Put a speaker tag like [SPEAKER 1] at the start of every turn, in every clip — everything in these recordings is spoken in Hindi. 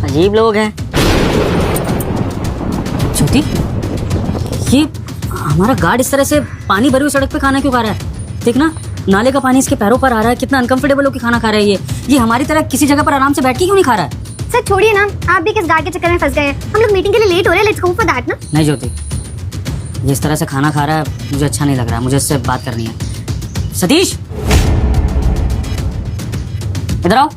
[SPEAKER 1] अजीब लोग हैं।
[SPEAKER 2] ज्योति, ये हमारा गार्ड इस तरह से पानी भरी हुई सड़क पे खाना क्यों खा रहा है? देख ना, नाले का पानी इसके पैरों पर आ रहा है, कितना अनकंफर्टेबल होकर खाना खा रहा है ये हमारी तरह किसी जगह पर आराम से बैठ के क्यों नहीं खा रहा है?
[SPEAKER 3] सर छोड़िए ना, आप भी किस गार्ड के चक्कर में फंस गए हैं। हम लोग मीटिंग के लिए लेट हो रहे हैं, लेट्स गो फॉर दैट ना।
[SPEAKER 2] नहीं ज्योति, ये इस तरह से खाना खा रहा है, मुझे अच्छा नहीं लग रहा है, मुझे इससे बात करनी है। सतीश, इधर आओ।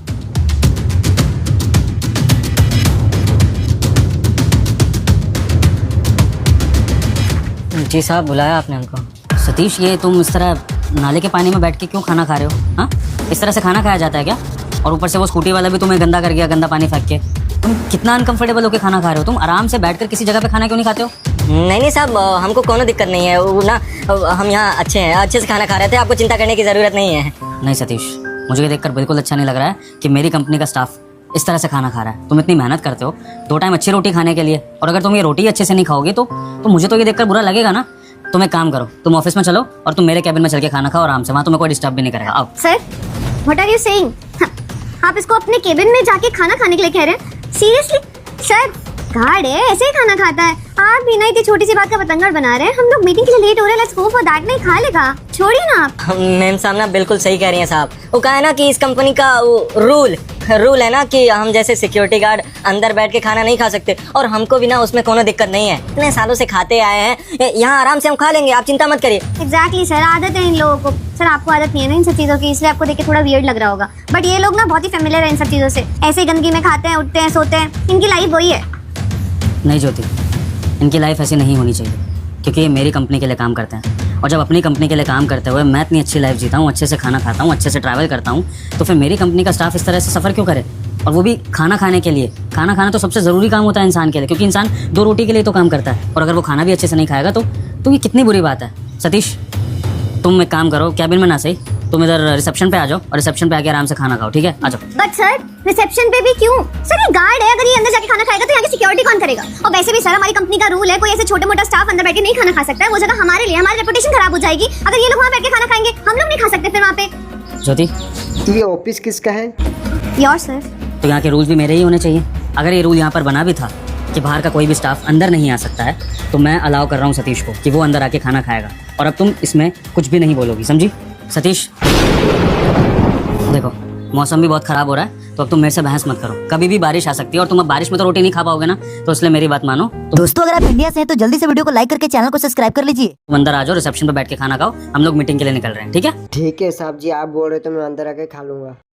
[SPEAKER 2] जी साहब, बुलाया आपने हमको। सतीश, ये तुम इस तरह नाले के पानी में बैठ के क्यों खाना खा रहे हो? हाँ, इस तरह से खाना खाया जाता है क्या? और ऊपर से वो स्कूटी वाला भी तुम्हें गंदा कर गया, गंदा पानी फेंक के। तुम कितना अनकंफर्टेबल होकर खाना खा रहे हो? तुम आराम से बैठकर किसी जगह पे खाना क्यों नहीं खाते हो?
[SPEAKER 1] नहीं साहब, हमको कोनो दिक्कत नहीं है, वो ना हम यहाँ अच्छे हैं, अच्छे से खाना खा रहे थे, आपको चिंता करने की ज़रूरत नहीं है।
[SPEAKER 2] नहीं सतीश, मुझे ये देखकर बिल्कुल अच्छा नहीं लग रहा है कि मेरी कंपनी का स्टाफ इस तरह से खाना खा रहा है। तुम इतनी मेहनत करते हो 2 टाइम अच्छी रोटी खाने के लिए, और अगर तुम ये रोटी अच्छे से नहीं खाओगे तो मुझे तो ये देखकर बुरा लगेगा ना। तुम एक काम करो, तुम ऑफिस में चलो और तुम मेरे कैबिन में चल के खाना खाओ आराम से, वहाँ तुम्हें कोई डिस्टर्ब भी नहीं करेगा। आओ।
[SPEAKER 3] Sir, what are you saying? आप इसको अपने केबिन में जाके खाना खाने के लिए कह रहे हैं? सीरियसली सर, गार्ड है, ऐसे ही खाना खाता है। आप भी ना इतनी छोटी सी बात का पतंगड़ बना रहे हैं। हम लोग मीटिंग के लिए लेट हो रहे हैं, लेट्स गो फॉर दैट। नहीं खा लेगा, छोड़िए ना आप।
[SPEAKER 1] मैम साहब ना बिल्कुल सही कह रही हैं साहब। वो कहा है ना कि इस कंपनी का रूल है ना कि हम जैसे सिक्योरिटी गार्ड अंदर बैठ के खाना नहीं खा सकते, और हमको भी ना उसमें कोनो दिक्कत नहीं है। इतने सालों से खाते आए हैं, यहाँ आराम से हम खा लेंगे, आप चिंता मत करिए।
[SPEAKER 3] एग्जैक्टली सर, आदत है इन लोगों को। सर आपको आदत नहीं है ना इन सब चीज़ों की, इसलिए आपको देख के थोड़ा वियर्ड लग रहा होगा, बट ये लोग ना बहुत ही फेमिलियर है इन सब चीज़ों से। ऐसे गंदगी में खाते हैं, उठते हैं, सोते हैं, इनकी लाइफ वही है।
[SPEAKER 2] नहीं ज्योति, इनकी लाइफ ऐसी नहीं होनी चाहिए, क्योंकि ये मेरी कंपनी के लिए काम करते हैं, और जब अपनी कंपनी के लिए काम करते हुए मैं इतनी अच्छी लाइफ जीता हूँ, अच्छे से खाना खाता हूँ, अच्छे से ट्रैवल करता हूँ, तो फिर मेरी कंपनी का स्टाफ इस तरह से सफ़र क्यों करे? और वो भी खाना खाने के लिए। खाना खाना तो सबसे ज़रूरी काम होता है इंसान के लिए, क्योंकि इंसान 2 रोटी के लिए तो काम करता है, और अगर वो खाना भी अच्छे से नहीं खाएगा तो ये कितनी बुरी बात है। सतीश, तुम एक काम करो, कैबिन में ना सही, तुम इधर रिसेप्शन पे आ जाओ, और रिसेप्शन पे आके आराम से खाना खाओ, ठीक है? आ जाओ।
[SPEAKER 3] बट सर, रिसेप्शन पे भी क्यों? सर ये गार्ड है, अगर ये अंदर जाके खाना खाएगा तो यहाँ की सिक्योरिटी कौन करेगा? और वैसे भी सर, हमारी कंपनी का रूल है, कोई ऐसे छोटे मोटा स्टाफ अंदर बैठ के नहीं खाना खा सकता है। वो जगह हमारे लिए, हमारी रेपुटेशन खराब हो जाएगी अगर ये लोग वहाँ बैठ के खाना खाएंगे। हम लोग नहीं खा सकते फिर वहाँ पे।
[SPEAKER 2] ज्योति,
[SPEAKER 4] ये ऑफिस किसका है?
[SPEAKER 3] Your sir.
[SPEAKER 2] तो यहाँ के रूल्स भी मेरे ही होने चाहिए। अगर ये रूल यहाँ पर बना भी था कि बाहर का कोई भी स्टाफ अंदर नहीं आ सकता है, तो मैं अलाउ कर रहा हूँ सतीश को कि वो अंदर आके खाना खाएगा, और अब तुम इसमें कुछ भी नहीं बोलोगी, समझी? सतीश, देखो मौसम भी बहुत ख़राब हो रहा है, तो अब तुम मेरे से बहस मत करो। कभी भी बारिश आ सकती है, और तुम अब बारिश में तो रोटी नहीं खा पाओगे ना, तो इसलिए मेरी बात मानो।
[SPEAKER 5] दोस्तों, अगर आप इंडिया से हैं तो जल्दी से वीडियो को लाइक करके चैनल को सब्सक्राइब कर लीजिए।
[SPEAKER 2] तुम अंदर आ जाओ, रिसेप्शन पर बैठ के खाना खाओ, हम लोग मीटिंग के लिए निकल रहे हैं, ठीक है?
[SPEAKER 4] ठीक है साहब जी, आप बोल रहे तो मैं अंदर आके खा लूंगा।